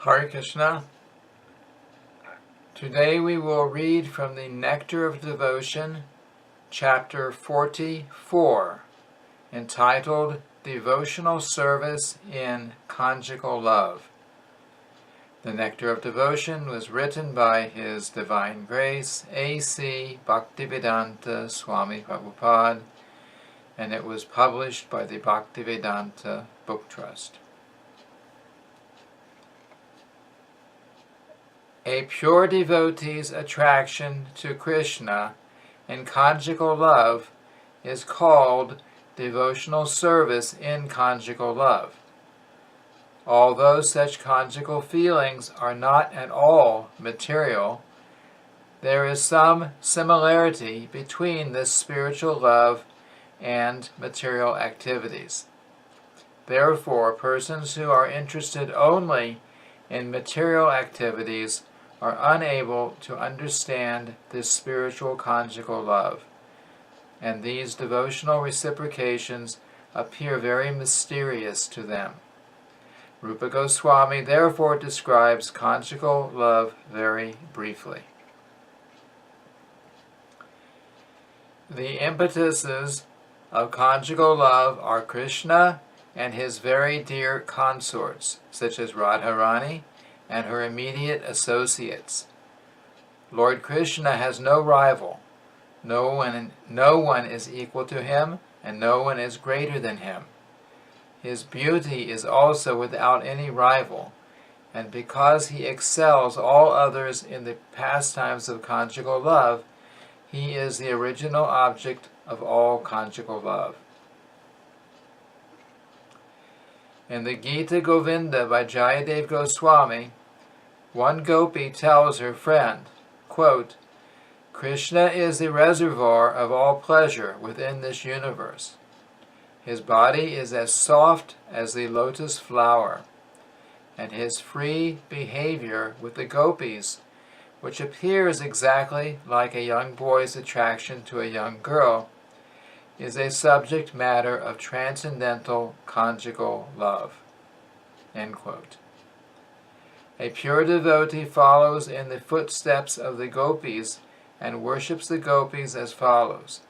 Hare Krishna. Today we will read from the Nectar of Devotion, chapter 44, entitled Devotional Service in Conjugal Love. The Nectar of Devotion was written by His Divine Grace, A.C. Bhaktivedanta Swami Prabhupada, and it was published by the Bhaktivedanta Book Trust. A pure devotee's attraction to Krishna in conjugal love is called devotional service in conjugal love. Although such conjugal feelings are not at all material, there is some similarity between this spiritual love and material activities. Therefore, persons who are interested only in material activities are unable to understand this spiritual conjugal love, and these devotional reciprocations appear very mysterious to them. Rupa Goswami therefore describes conjugal love very briefly. The impetuses of conjugal love are Krishna and his very dear consorts, such as Radharani and her immediate associates. Lord Krishna has no rival. No one is equal to him, and no one is greater than him. His beauty is also without any rival, and because he excels all others in the pastimes of conjugal love, he is the original object of all conjugal love. In the Gita Govinda by Jayadev Goswami, one gopi tells her friend, quote, "Krishna is the reservoir of all pleasure within this universe. His body is as soft as the lotus flower, and his free behavior with the gopis, which appears exactly like a young boy's attraction to a young girl, is a subject matter of transcendental conjugal love." End quote. A pure devotee follows in the footsteps of the gopis and worships the gopis as follows.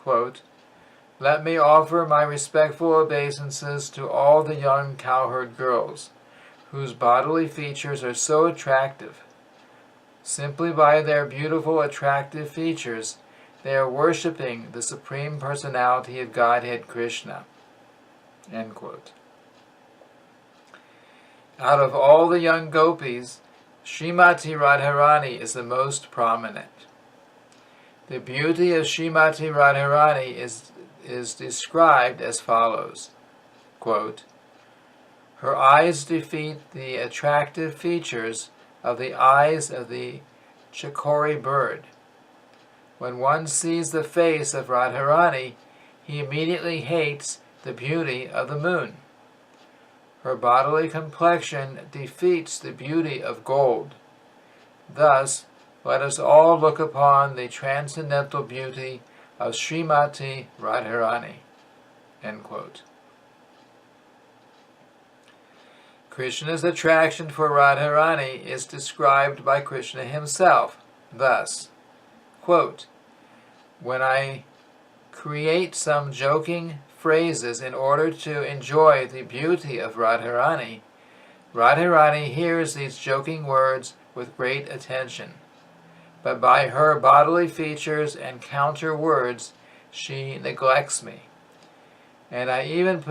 Quote, "Let me offer my respectful obeisances to all the young cowherd girls, whose bodily features are so attractive. Simply by their beautiful, attractive features, they are worshipping the Supreme Personality of Godhead, Krishna." End quote. Out of all the young gopis, Srimati Radharani is the most prominent. The beauty of Srimati Radharani is described as follows. Quote, "Her eyes defeat the attractive features of the eyes of the chakori bird. When one sees the face of Radharani, he immediately hates the beauty of the moon. Her bodily complexion defeats the beauty of gold. Thus, let us all look upon the transcendental beauty of Srimati Radharani." End quote. Krishna's attraction for Radharani is described by Krishna himself thus, quote, "When I create some joking phrases in order to enjoy the beauty of Radharani, Radharani hears these joking words with great attention, but by her bodily features and counter words she neglects me, and I even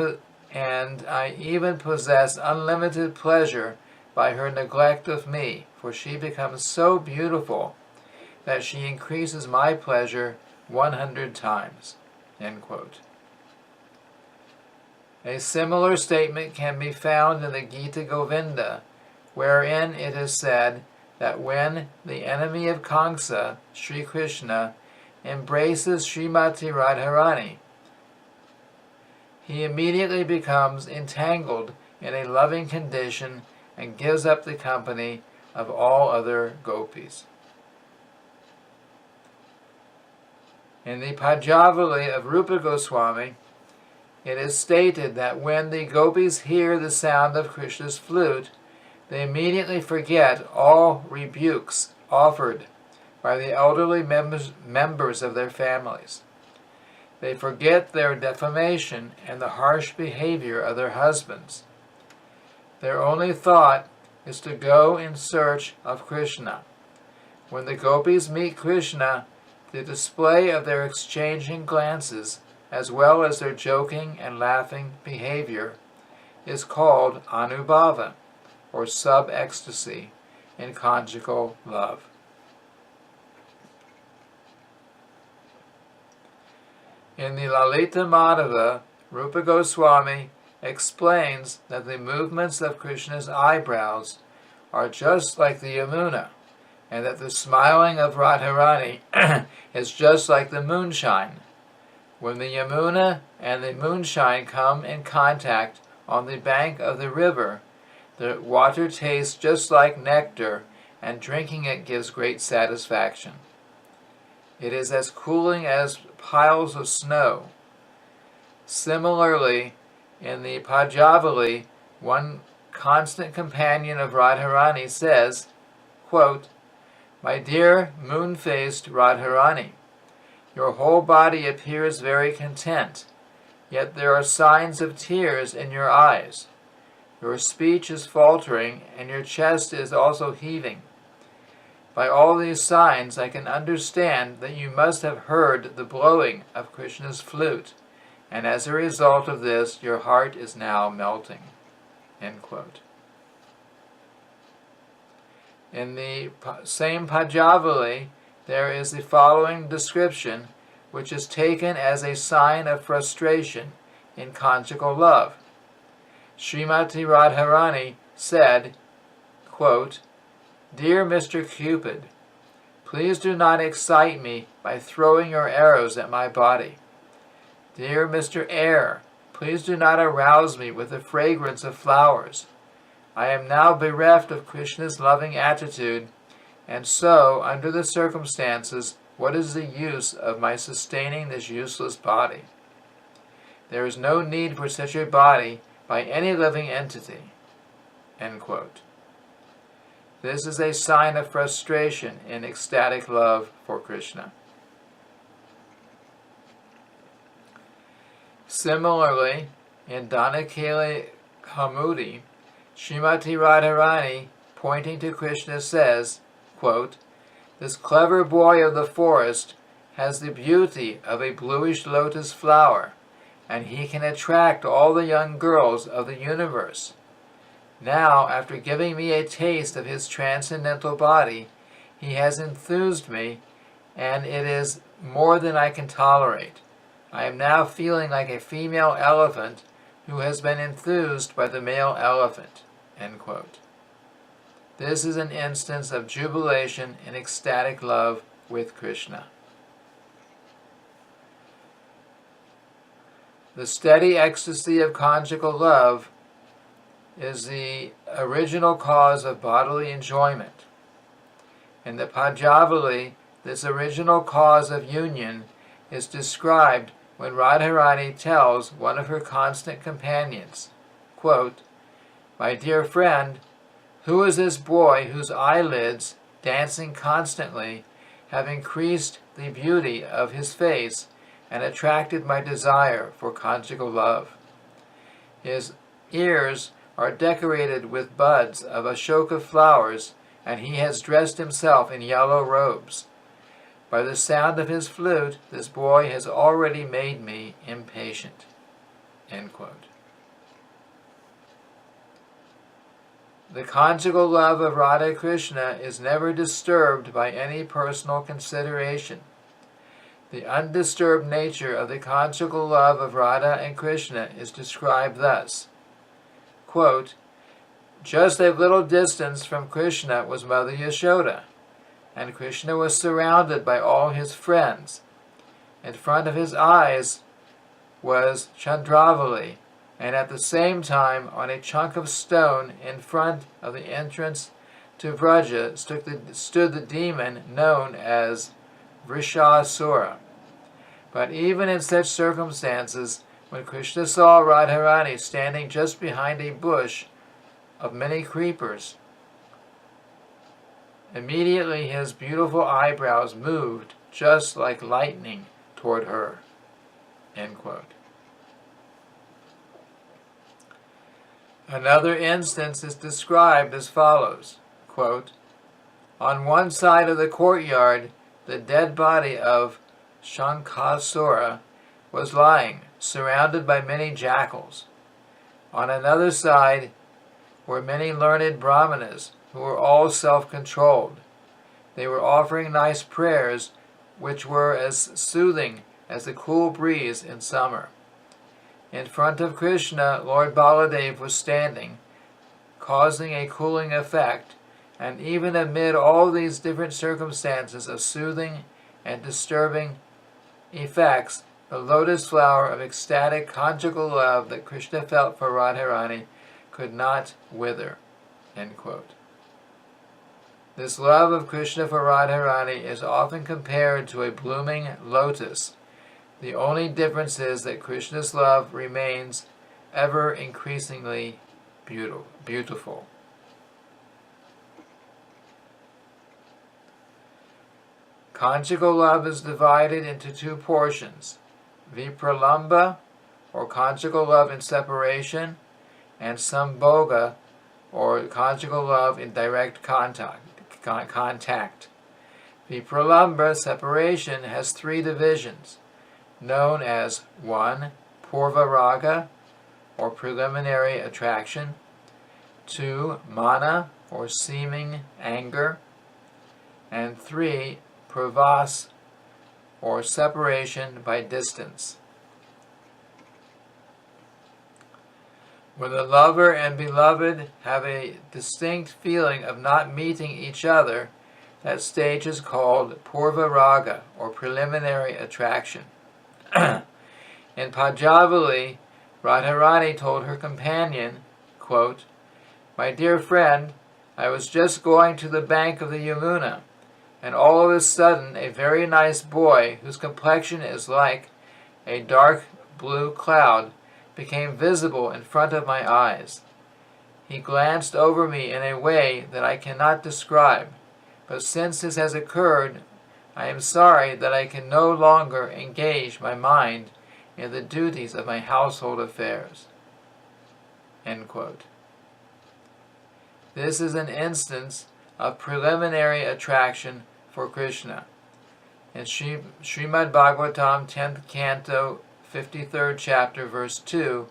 possess unlimited pleasure by her neglect of me, for she becomes so beautiful that she increases my pleasure 100 times. End quote. A similar statement can be found in the Gita Govinda, wherein it is said that when the enemy of Kamsa, Sri Krishna, embraces Srimati Radharani, he immediately becomes entangled in a loving condition and gives up the company of all other gopis. In the Pajavali of Rupa Goswami, it is stated that when the gopis hear the sound of Krishna's flute, They immediately forget all rebukes offered by the elderly members of their families. They forget their defamation and the harsh behavior of their husbands. Their only thought is to go in search of Krishna. When the gopis meet Krishna, the display of their exchanging glances, as well as their joking and laughing behavior, is called anubhava, or sub-ecstasy, in conjugal love. In the Lalita Madhava, Rupa Goswami explains that the movements of Krishna's eyebrows are just like the Yamuna, and that the smiling of Radharani is just like the moonshine. When the Yamuna and the moonshine come in contact on the bank of the river, the water tastes just like nectar, and drinking it gives great satisfaction. It is as cooling as piles of snow. Similarly, in the Pajavali, one constant companion of Radharani says, quote, "My dear moon-faced Radharani, your whole body appears very content, yet there are signs of tears in your eyes. Your speech is faltering, and your chest is also heaving. By all these signs, I can understand that you must have heard the blowing of Krishna's flute, and as a result of this, your heart is now melting." End quote. In the same Pajavali, there is the following description, which is taken as a sign of frustration in conjugal love. Srimati Radharani said, quote, "Dear Mr. Cupid, please do not excite me by throwing your arrows at my body. Dear Mr. Air, please do not arouse me with the fragrance of flowers. I am now bereft of Krishna's loving attitude, and so, under the circumstances, what is the use of my sustaining this useless body? There is no need for such a body by any living entity." End quote. This is a sign of frustration in ecstatic love for Krishna. Similarly, in Dhanakeli Hamudi, Srimati Radharani, pointing to Krishna, says, quote, "This clever boy of the forest has the beauty of a bluish lotus flower, and he can attract all the young girls of the universe. Now, after giving me a taste of his transcendental body, he has enthused me, and it is more than I can tolerate. I am now feeling like a female elephant who has been enthused by the male elephant." End quote. This is an instance of jubilation in ecstatic love with Krishna. The steady ecstasy of conjugal love is the original cause of bodily enjoyment. In the Pajavali, this original cause of union is described when Radharani tells one of her constant companions, quote, "My dear friend, who is this boy whose eyelids, dancing constantly, have increased the beauty of his face and attracted my desire for conjugal love? His ears are decorated with buds of ashoka flowers, and he has dressed himself in yellow robes. By the sound of his flute, this boy has already made me impatient." End quote. The conjugal love of Radha Krishna is never disturbed by any personal consideration. The undisturbed nature of the conjugal love of Radha and Krishna is described thus, quote, "Just a little distance from Krishna was Mother Yashoda, and Krishna was surrounded by all his friends. In front of his eyes was Chandravali, and at the same time on a chunk of stone in front of the entrance to Vraja stood the demon known as Vrishasura. But even in such circumstances, when Krishna saw Radharani standing just behind a bush, of many creepers. Immediately his beautiful eyebrows moved just like lightning toward her." End quote. Another instance is described as follows, quote, "On one side of the courtyard, the dead body of Shankasura was lying, surrounded by many jackals. On another side were many learned brahmanas, who were all self-controlled. They were offering nice prayers, which were as soothing as the cool breeze in summer. In front of Krishna, Lord Baladev was standing, causing a cooling effect, and even amid all these different circumstances of soothing and disturbing effects, the lotus flower of ecstatic conjugal love that Krishna felt for Radharani could not wither." End quote. This love of Krishna for Radharani is often compared to a blooming lotus. The only difference is that Krishna's love remains ever increasingly beautiful. Conjugal love is divided into two portions: vipralamba, or conjugal love in separation, and sambhoga, or conjugal love in direct contact. Vipralamba, separation, has three divisions, known as 1. Purva raga, or preliminary attraction; 2. Mana, or seeming anger; and 3. Pravas, or separation by distance. When the lover and beloved have a distinct feeling of not meeting each other, that stage is called Purva raga, or preliminary attraction. In Pajavali, Radharani told her companion, quote, "My dear friend, I was just going to the bank of the Yamuna, and all of a sudden a very nice boy, whose complexion is like a dark blue cloud, became visible in front of my eyes. He glanced over me in a way that I cannot describe, but since this has occurred, I am sorry that I can no longer engage my mind in the duties of my household affairs." End quote. This is an instance of preliminary attraction for Krishna. In Srimad Bhagavatam, 10th Canto, 53rd chapter, verse 2,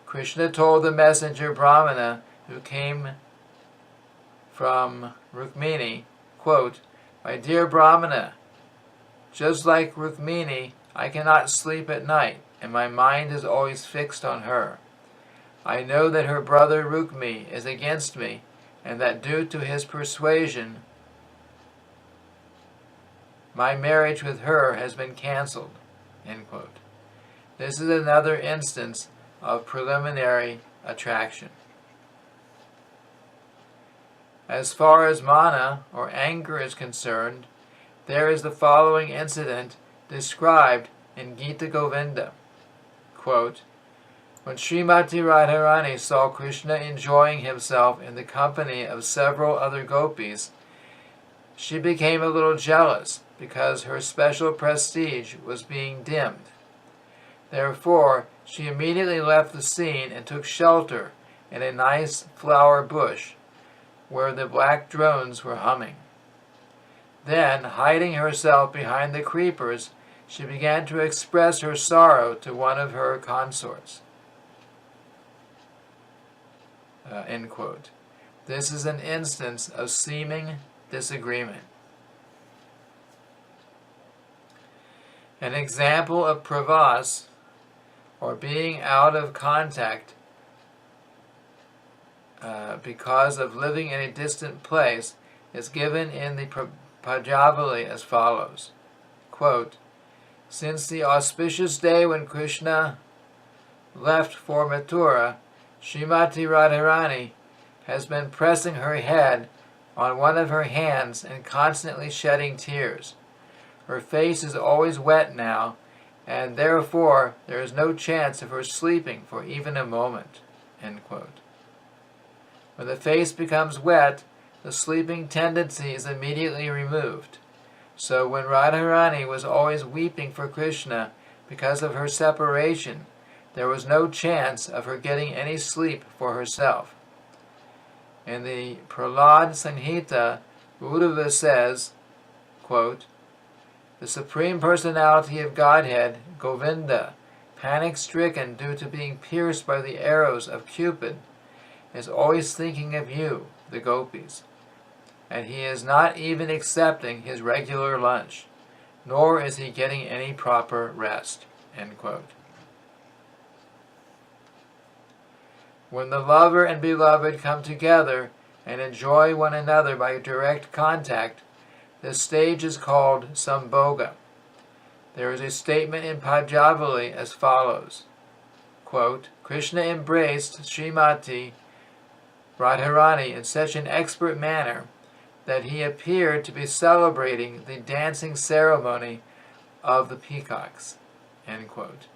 Krishna told the messenger Brahmana, who came from Rukmini, quote, "My dear Brahmana, just like Rukmini, I cannot sleep at night, and my mind is always fixed on her. I know that her brother Rukmi is against me, and that due to his persuasion, my marriage with her has been cancelled." End quote. This is another instance of preliminary attraction. As far as mana, or anger, is concerned, there is the following incident described in Gita Govinda. Quote, "When Srimati Radharani saw Krishna enjoying himself in the company of several other gopis, she became a little jealous because her special prestige was being dimmed. Therefore, she immediately left the scene and took shelter in a nice flower bush where the black drones were humming. Then, hiding herself behind the creepers, she began to express her sorrow to one of her consorts." End quote. This is an instance of seeming disagreement. An example of pravas, or being out of contact because of living in a distant place, is given in the Pajavali as follows. Quote, "Since the auspicious day when Krishna left for Mathura, Srimati Radharani has been pressing her head on one of her hands and constantly shedding tears. Her face is always wet now, and therefore there is no chance of her sleeping for even a moment." End quote. When the face becomes wet, the sleeping tendency is immediately removed. So when Radharani was always weeping for Krishna because of her separation, there was no chance of her getting any sleep for herself. In the Prahlad Samhita, Uddhava says, quote, "The Supreme Personality of Godhead, Govinda, panic-stricken due to being pierced by the arrows of Cupid, is always thinking of you, the gopis, and he is not even accepting his regular lunch, nor is he getting any proper rest." End quote. When the lover and beloved come together and enjoy one another by direct contact, this stage is called Sambhoga. There is a statement in Pajavali as follows, quote, "Krishna embraced Srimati Radharani in such an expert manner that he appeared to be celebrating the dancing ceremony of the peacocks." End quote.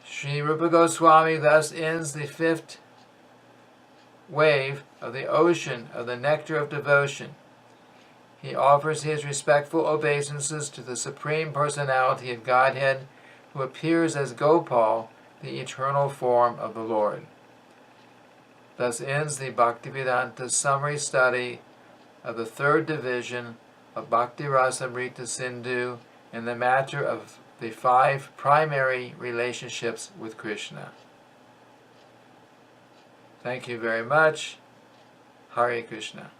Sri Rupa Goswami thus ends the 5th wave of the ocean of the nectar of devotion. He offers his respectful obeisances to the Supreme Personality of Godhead, who appears as Gopal, the eternal form of the Lord. Thus ends the Bhaktivedanta summary study of the 3rd division of Bhakti Rasamrita Sindhu in the matter of the 5 primary relationships with Krishna. Thank you very much. Hare Krishna.